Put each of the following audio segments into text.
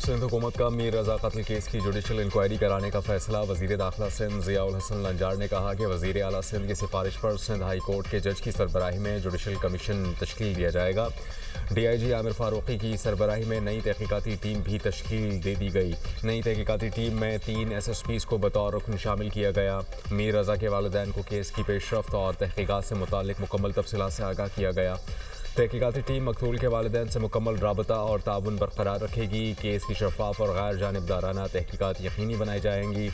सिंध हुकूमत का मीर रजा कत्ल केस की जुडिशल इंक्वायरी कराने का फैसला। वजीर दाखिला सिंध ज़ियाउल हसन लंजार ने कहा कि वजीर आला सिंध की सिफारिश पर सिंध हाई कोर्ट के जज की सरबराही में जुडिशल कमीशन तश्कील दिया जाएगा। DIG आमिर फारूकी की सरबराही में नई तहकीकाती टीम भी तश्कील दे दी गई। नई तहकीकाती टीम में 3 SSPs को बतौर रुकन शामिल किया गया। मीर रजा के वालिदैन को केस की पेशरफ्त और तहकीकात से मुतालिक मुकम्मल तफसीलात से आगाह किया गया। तहकीकाती टीम मकतूल के वालिदैन से मुकम्मल राबता और ताउन बरकरार रखेगी। केस की शफाफ और गैर जानिबदाराना तहकीकात यकीनी बनाई जाएंगी।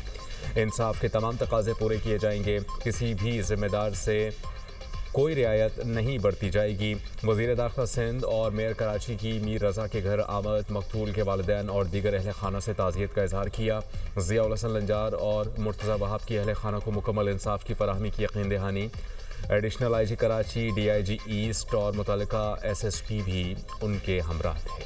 इंसाफ के तमाम तकाजे पूरे किए जाएंगे। किसी भी जिम्मेदार से कोई रियायत नहीं बरती जाएगी। वज़ीर दाखिला सिंध और मेयर कराची की मीर रजा के घर आमद मकतूल के वालिदैन और दीगर अहल खाना से ताज़ियत का इजहार किया। ज़ियाउल हसन लंजार और मुर्तज़ा वहाब की अहल खाना को मुकम्मल इंसाफ की फराहमी की यकीन दहानी। Additional IG Karachi, DIG east और मुतल्लिका SSP भी उनके हमरा थे।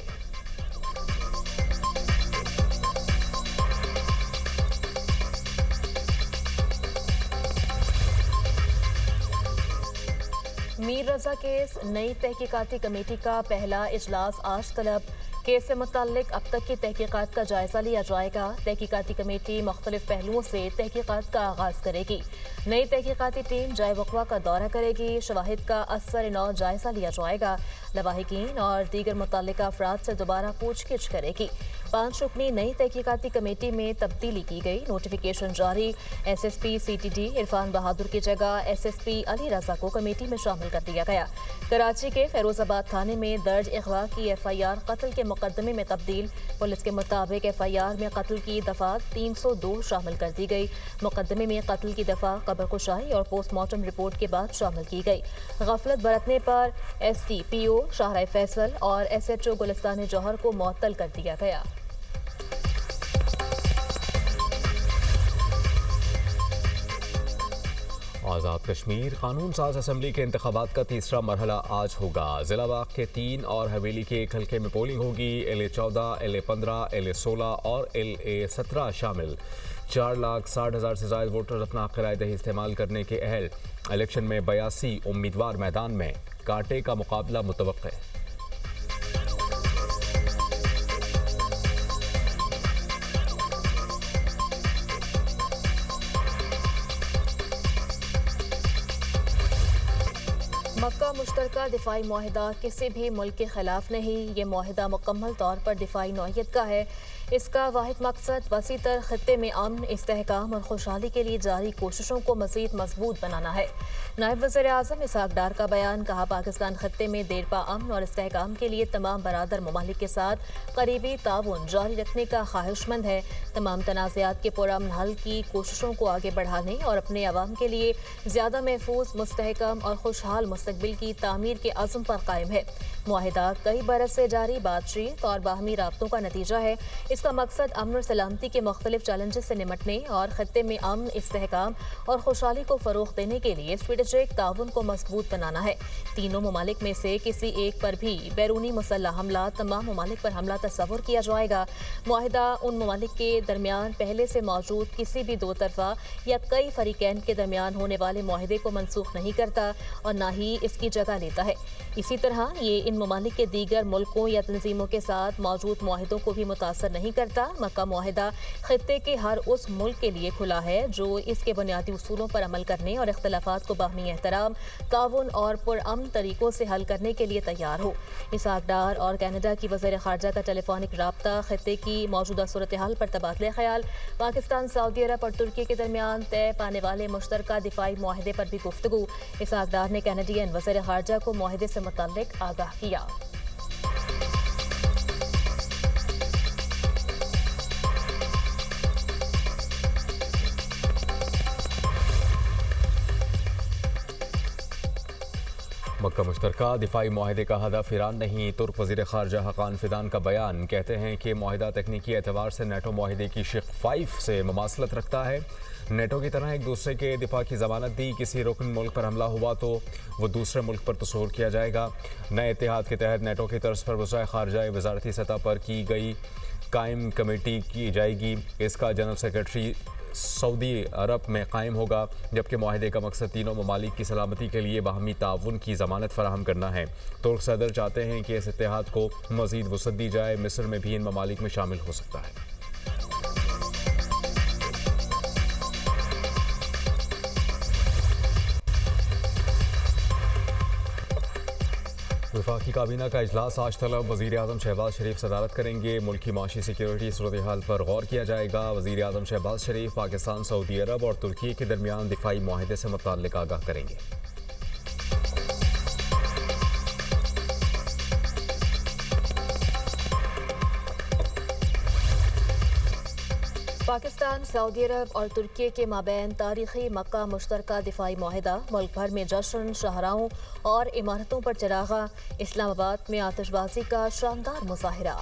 मीर रजा केस नई तहकीकाती कमेटी का पहला इजलास आज तलब। केस से मुताल्लिक अब तक की तहकीकात का जायजा लिया जाएगा। तहकीकाती कमेटी मुख्तलिफ पहलुओं से तहकीकात का आगाज करेगी। नई तहकीकाती टीम जाए वक़्वा का दौरा करेगी। शवाहिद का असर नौ जायजा लिया जाएगा। लवाहिकीन और दीगर मुतल्लिका अफराद से दोबारा पूछगिछ करेगी। 5 रुकनी नई तहकीकाती कमेटी में तब्दीली की गई। नोटिफिकेशन जारी। SSP CTD इरफान बहादुर की जगह SSP अली रजा को कमेटी में शामिल कर दिया गया। कराची के फैरोजाबाद थाने में दर्ज अगवा की FIR कत्ल के मुकदमे में तब्दील। पुलिस के मुताबिक FIR में कत्ल की दफा 302 शामिल कर दी गई। मुकदमे में कत्ल की दफा कब्रकुशाई और पोस्टमार्टम रिपोर्ट के बाद शामिल की गई। गफलत बरतने पर SDPO शाहराह फैसल और SHO गुलिस्तान जौहर को मुअत्तल कर दिया गया। आज़ाद कश्मीर कानून साज असम्बली के इंतखाबात का तीसरा मरहला आज होगा। जिला बाग के 3 और हवेली के एक हल्के में पोलिंग होगी। LA14, LA15, LA16 और LA17 शामिल। 4,60,000 से ज़ायद वोटर अपना हक़ राय दही इस्तेमाल करने के अहल। इलेक्शन में 82 उम्मीदवार मैदान में। कांटे का मुकाबला मुतवक्के। मक्का मुश्तरका दिफाई मुआहिदा किसी भी मुल्क के खिलाफ नहीं। ये मुआहिदा मुकम्मल तौर पर दिफाई नौइयत का है। इसका वाहिद मकसद वसी तर खत्ते में अमन, इस्तेहकाम और खुशहाली के लिए जारी कोशिशों को मज़ीद मजबूत बनाना है। नायब वज़ीर आज़म इसहाक डार का बयान। कहा, पाकिस्तान खत्ते में देरपा अमन और इस्तेहकाम के लिए तमाम बरादर ममालिक के साथ करीबी ताउन जारी रखने का ख्वाहिशमंद है। तमाम तनाज़ात के पुरअमन हल की कोशिशों को आगे बढ़ाने और अपने अवाम के लिए ज़्यादा महफूज, मुस्तहकम और खुशहाल मुस्तकबिल की तामीर के अज़्म पर कायम है। मुआहिदा कई बरस से जारी बातचीत और बाहमी राब्तों का नतीजा है। इसका मकसद अमन और सलामती के मुख्तलिफ चैलेंजेस से निमटने और खत्ते में अमन, इस्तेहकाम और खुशहाली को फ़रोग़ देने के लिए स्ट्रेटेजिक ताउन को मजबूत बनाना है। तीनों ममालिक में से किसी एक पर भी बैरूनी मुसल्लह हमला, तमाम ममालिक पर हमला तस्वुर किया जाएगा। मुआहिदा उन ममालिक के दरमियान पहले से मौजूद किसी भी दो तरफा या कई फरीकैन के दरमियान होने वाले मुआहिदे को मनसूख नहीं करता और न ही इसकी जगह लेता है। इसी तरह ये इन ममालिक के दीगर मुल्कों या तंजीमों के साथ मौजूद मुआहिदों को भी मुतासर नहीं करता। मक्का मुआहिदा खित्ते के हर उस मुल्क के लिए खुला है जो इसके बुनियादी उसूलों पर अमल करने और इख्तलाफात को बाहमी एहतराम, ताउन और पुरअमन तरीकों से हल करने के लिए तैयार हो। इसहाक डार और कनाडा की वज़ीर ख़ारजा का टेलीफोनिक राब्ता, खित्ते की मौजूदा सूरत हाल पर तबादला ख्याल, पाकिस्तान, सऊदी अरब और तुर्की के दरमियान तय पाने वाले मुश्तरका दिफाई मुआहिदे पर भी गुफ्तगू। इसहाक डार ने कैनेडियन वज़ीर ख़ारजा को मुआहिदे से मुताल्लिक आगाह किया। मक्का मुश्तरका दिफाई मुआहिदे का हदफ ईरान नहीं। तुर्क वज़ीर ख़ारजा हक़ान फ़िदान का बयान। कहते हैं कि मुआहिदा तकनीकी एतबार से नेटो मुआहिदे की शिक़ 5 से मुमासलत रखता है। नेटो की तरह एक दूसरे के दिफा की ज़मानत दी। किसी रुकन मुल्क पर हमला हुआ तो वो दूसरे मुल्क पर तसव्वुर किया जाएगा। नए इत्तेहाद के तहत नेटो की तर्ज पर वज़ाए ख़ारजा वज़ारती सतह पर की गई कायम कमेटी की जाएगी। इसका जनरल सेक्रेटरी सऊदी अरब में कायम होगा, जबकि माहिदे का मकसद तीनों ममालिक की सलामती के लिए बाहमी ताउन की ज़मानत फराहम करना है। तुर्क सदर चाहते हैं कि इस इत्तेहाद को मज़ीद वसअत दी जाए। मिस्र में भी इन ममालिक में शामिल हो सकता है। वफाकी काबीना का इजलास आज तलब। वज़ीर आज़म शहबाज शरीफ सदारत करेंगे। मुल्की माशी सिक्योरिटी सूरत हाल पर गौर किया जाएगा। वज़ीर आज़म शहबाज शरीफ पाकिस्तान, सऊदी अरब और तुर्की के दरमियान दिफाई माहिदे से मुताल्लिक़ आगाह करेंगे। पाकिस्तान, सऊदी अरब और तुर्की के माबैन तारीखी मक्का मुश्तरका दिफाई माहिदा। मुल्क भर में जश्न, शाहराहों और इमारतों पर चरागा। इस्लामाबाद में आतिशबाजी का शानदार मुजाहिरा।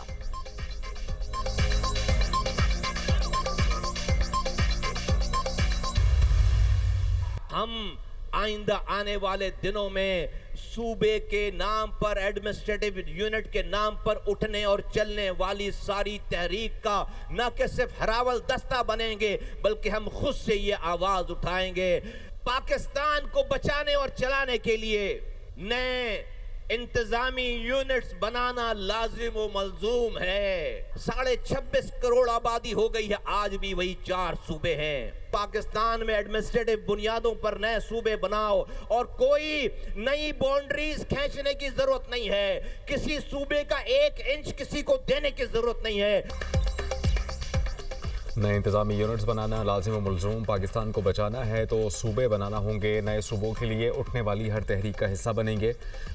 हम आइंदा आने वाले दिनों में सूबे के नाम पर, एडमिनिस्ट्रेटिव यूनिट के नाम पर उठने और चलने वाली सारी तहरीक का न कि सिर्फ हरावल दस्ता बनेंगे, बल्कि हम खुद से ये आवाज उठाएंगे। पाकिस्तान को बचाने और चलाने के लिए नए इंतजामी यूनिट्स बनाना लाजिम व मलजूम है। 26.5 करोड़ आबादी हो गई है, आज भी वही 4 सूबे हैं। पाकिस्तान में एडमिनिस्ट्रेटिव बुनियादों पर नए सूबे बनाओ और कोई नई बाउंड्रीज खींचने की जरूरत नहीं है। किसी सूबे का 1 इंच किसी को देने की जरूरत नहीं है। नए इंतजामी यूनिट्स बनाना लाजिम व मुलज़ूम। पाकिस्तान को बचाना है तो सूबे बनाना होंगे। नए सूबों के लिए उठने वाली हर तहरीक का हिस्सा बनेंगे।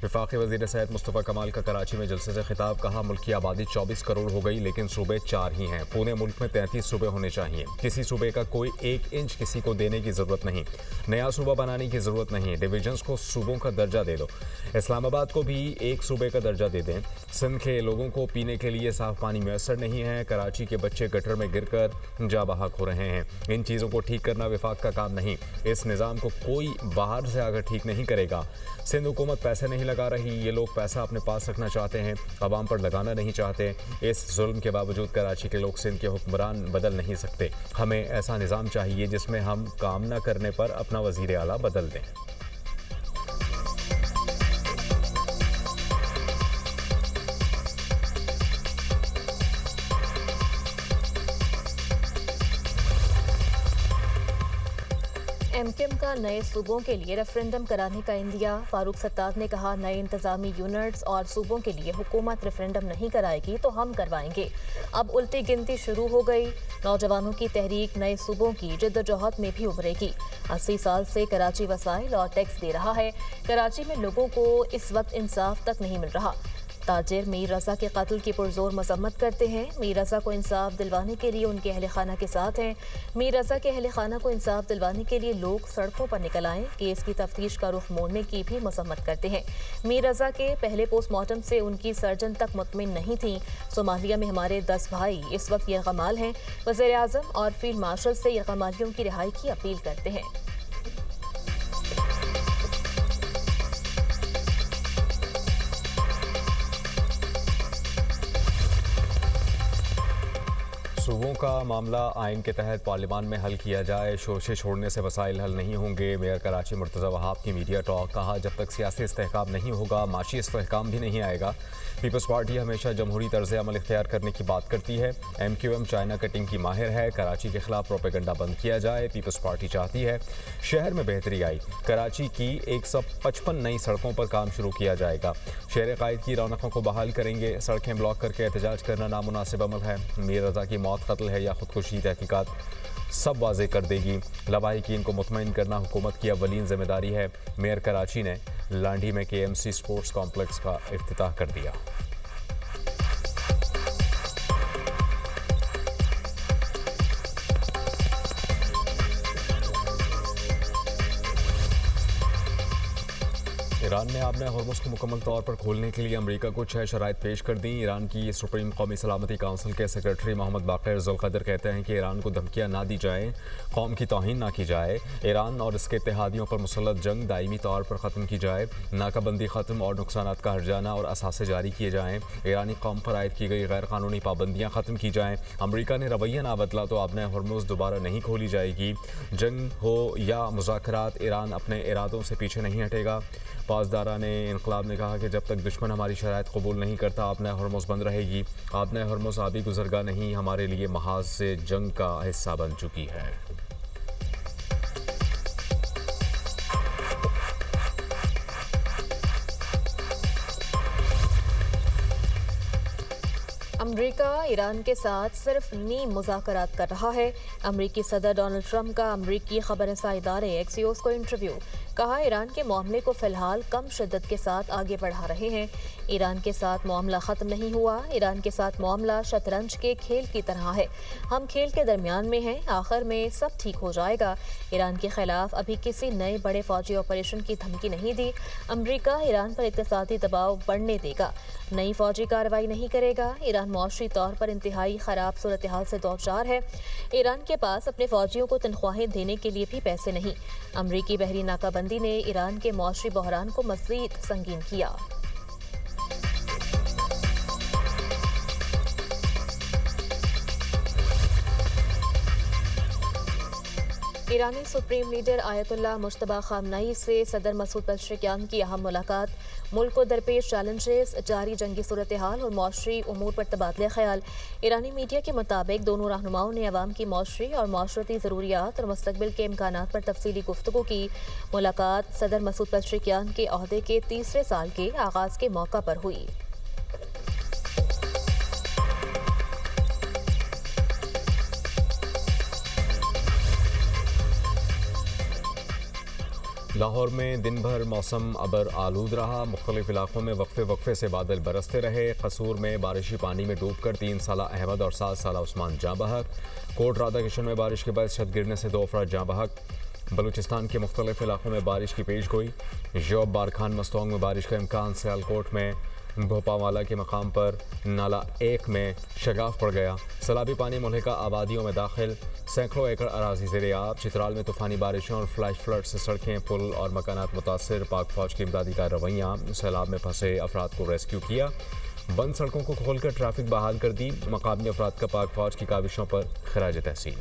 वफाकी वज़ीर सेहत मुस्तफ़ा कमाल का कराची में जलसे से खिताब। कहा, मुल्क की आबादी 24 करोड़ हो गई, लेकिन सूबे 4 ही हैं। पूरे मुल्क में 33 सूबे होने चाहिए। किसी सूबे का कोई 1 इंच किसी को देने की ज़रूरत नहीं। नया सूबा बनाने की ज़रूरत नहीं। डिवीजन्स को सूबों का दर्जा दे दो। इस्लामाबाद को भी एक सूबे का दर्जा दे दें। सिंध के लोगों को पीने के लिए साफ़ पानी मैसर नहीं है। कराची के बच्चे गटर में गिर कर जा बहक हो रहे हैं। इन चीज़ों को ठीक करना विफाक का काम नहीं। इस निज़ाम को कोई बाहर से आकर ठीक नहीं करेगा। सिंध हुकूमत पैसे नहीं लगा रही। ये लोग पैसा अपने पास रखना चाहते हैं, अवाम पर लगाना नहीं चाहते। इस जुल्म के बावजूद कराची के लोग सिंध के हुक्मरान बदल नहीं सकते। हमें ऐसा निज़ाम चाहिए जिसमें हम काम न करने पर अपना वज़ीर आला बदल दें। एमकेएम का नए सूबों के लिए रेफरेंडम कराने का इंदिया। फारूक सत्तार ने कहा, नए इंतजामी यूनिट्स और सूबों के लिए हुकूमत रेफरेंडम नहीं कराएगी तो हम करवाएंगे। अब उल्टी गिनती शुरू हो गई। नौजवानों की तहरीक नए सूबों की जिद्दोजहद में भी उभरेगी। 80 साल से कराची वसाइल और टैक्स दे रहा है। कराची में लोगों को इस वक्त इंसाफ तक नहीं मिल रहा। ताजिर मीर रजा के कत्ल की पुरजोर मजम्मत करते हैं। मीर रजा को इंसाफ दिलवाने के लिए उनके अहल खाना के साथ हैं। मीर रजा के अहल खाना को इंसाफ दिलवाने के लिए लोग सड़कों पर निकल आएँ। केस की तफ्तीश का रुख मोड़ने की भी मजम्मत करते हैं। मीर रजा के पहले पोस्टमार्टम से उनकी सर्जन तक मुतमिन नहीं थी। सोमालिया में हमारे 10 भाई इस वक्त यरगमाल हैं। वज़ीर आज़म और फील्ड मार्शल से यरगमालियों की रिहाई की अपील करते हैं। सूबों का मामला आइन के तहत पार्लियामान में हल किया जाए। शोशे छोड़ने से मसाइल हल नहीं होंगे। मेयर कराची मुर्तज़ा वहाब की मीडिया टॉक। कहा, जब तक सियासी इस्तेहकाम नहीं होगा, माशी इस्तेहकाम भी नहीं आएगा। पीपल्स पार्टी हमेशा जमहूरी तर्ज अमल इख्तियार करने की बात करती है। MQM चाइना कटिंग की माहिर है। कराची के खिलाफ प्रोपेगेंडा बंद किया जाए। पीपल्स पार्टी चाहती है शहर में बेहतरी आई। कराची की 155 नई सड़कों पर काम शुरू किया जाएगा। शहर कायद की रौनकों को बहाल करेंगे। सड़कें ब्लॉक करके एहतजाज करना नामुनासिब अमल है। मीर रजा की मौत कत्ल है या खुदकुशी, तहकीकात सब वाजे कर देगी। लवाहिकीन को मुतमईन करना हुकूमत की अव्वलीन जिम्मेदारी है। मेयर कराची ने लांडी में KMC स्पोर्ट्स कॉम्प्लेक्स का इफ्तिताह कर दिया। ईरान ने आपने हॉर्मुज को मुकम्मल तौर पर खोलने के लिए अमेरिका को 6 शराइत पेश कर दी। ईरान की सुप्रीम कौमी सलामती काउंसिल के सेक्रेटरी मोहम्मद बाक़िर ज़ुल्क़दर कहते हैं कि ईरान को धमकियां ना दी जाएं, कौम की तौहीन ना की जाए, ईरान और इसके इत्तेहादियों पर मुसल्लत जंग दायमी तौर पर ख़त्म की जाए, नाकाबंदी ख़त्म और नुकसानात का हर्जाना और असासे जारी किए जाएँ, ईरानी कौम पर आयद की गई गैर कानूनी पाबंदियाँ ख़त्म की जाएँ। अमेरिका ने रवैया ना बदला तो आपने हॉर्मुज दोबारा नहीं खोली जाएगी। जंग हो या मुज़ाकरात, ईरान अपने इरादों से पीछे नहीं हटेगा। पासदारा ने इनकलाब ने कहा कि जब तक दुश्मन हमारी शराइत कबूल नहीं करता आपने हॉर्मुज बंद रहेगी। आपने हॉर्मुज आबी गुजरगा नहीं, हमारे लिए महाज से जंग का हिस्सा बन चुकी है। अमेरिका ईरान के साथ सिर्फ नीम मुज़ाकरात कर रहा है। अमेरिकी सदर डोनाल्ड ट्रंप का अमेरिकी खबररसा इदारे एक्सियोस को इंटरव्यू। कहा, ईरान के मामले को फ़िलहाल कम शिद्दत के साथ आगे बढ़ा रहे हैं। ईरान के साथ मामला ख़त्म नहीं हुआ। ईरान के साथ मामला शतरंज के खेल की तरह है। हम खेल के दरमियान में हैं, आखिर में सब ठीक हो जाएगा। ईरान के खिलाफ अभी किसी नए बड़े फौजी ऑपरेशन की धमकी नहीं दी। अमेरिका ईरान पर इक़्तिसादी दबाव बढ़ने देगा, नई फौजी कार्रवाई नहीं करेगा। ईरान मौशरी तौर पर इंतहाई ख़राब सूरत हाल से दो चार है। ईरान के पास अपने फौजियों को तनख्वाहें देने के लिए भी पैसे नहीं। अमरीकी बहरी नाकाबंदी ने ईरान के मौशरी बहरान को मज़ीद संगीन किया। ईरानी supreme leader Ayatollah Mojtaba Khamenei से सदर मसूद पेज़ेश्कियान की अहम मुलाकात। मुल्क को दरपेश चैलेंजेस, जारी जंगी सूरत हाल और मौशरी उमूर पर तबादले ख्याल। ईरानी मीडिया के मुताबिक दोनों रहनुमाओं ने अवाम की मौशरी और माशरती ज़रूरियात और मुस्तकबिल के इम्कानात पर तफसीली गुफ्तगू की। मुलाकात सदर मसूद पेज़ेश्कियान के अहदे के तीसरे साल के आगाज़ के मौका पर हुई। लाहौर में दिन भर मौसम अबर आलूद रहा। मुख्तलिफ इलाकों में वक्फे वक्फे से बादल बरसते रहे। कसूर में बारिशी पानी में डूबकर 3 साला अहमद और 7 साला उस्मान जाँ बहक। कोट राधा किशन में बारिश के बाद छत गिरने से 2 अफराद जाँ बहक। बलूचिस्तान के मुख्तलिफ इलाकों में बारिश की पेश गोई। जौब बारखान मस्तोंग में बारिश का इम्कान। सियालकोट में भोपावाला के मकाम पर नाला 1 में शगाफ पड़ गया। सैलाबी पानी मुल्हिका आबादियों में दाखिल। सैकड़ों एकड़ अराजी ज़ेर-ए-आब। चित्राल में तूफ़ानी बारिशों और फ्लैश फ्लड से सड़कें, पुल और मकानात मुतासर। पाक फौज की इमदादी कार्रवाइयाँ। सैलाब में फंसे अफराद को रेस्क्यू किया। बंद सड़कों को खोलकर ट्रैफिक बहाल कर दी। मकामी अफराद का पाक फौज की काविशों पर खराज तहसीन।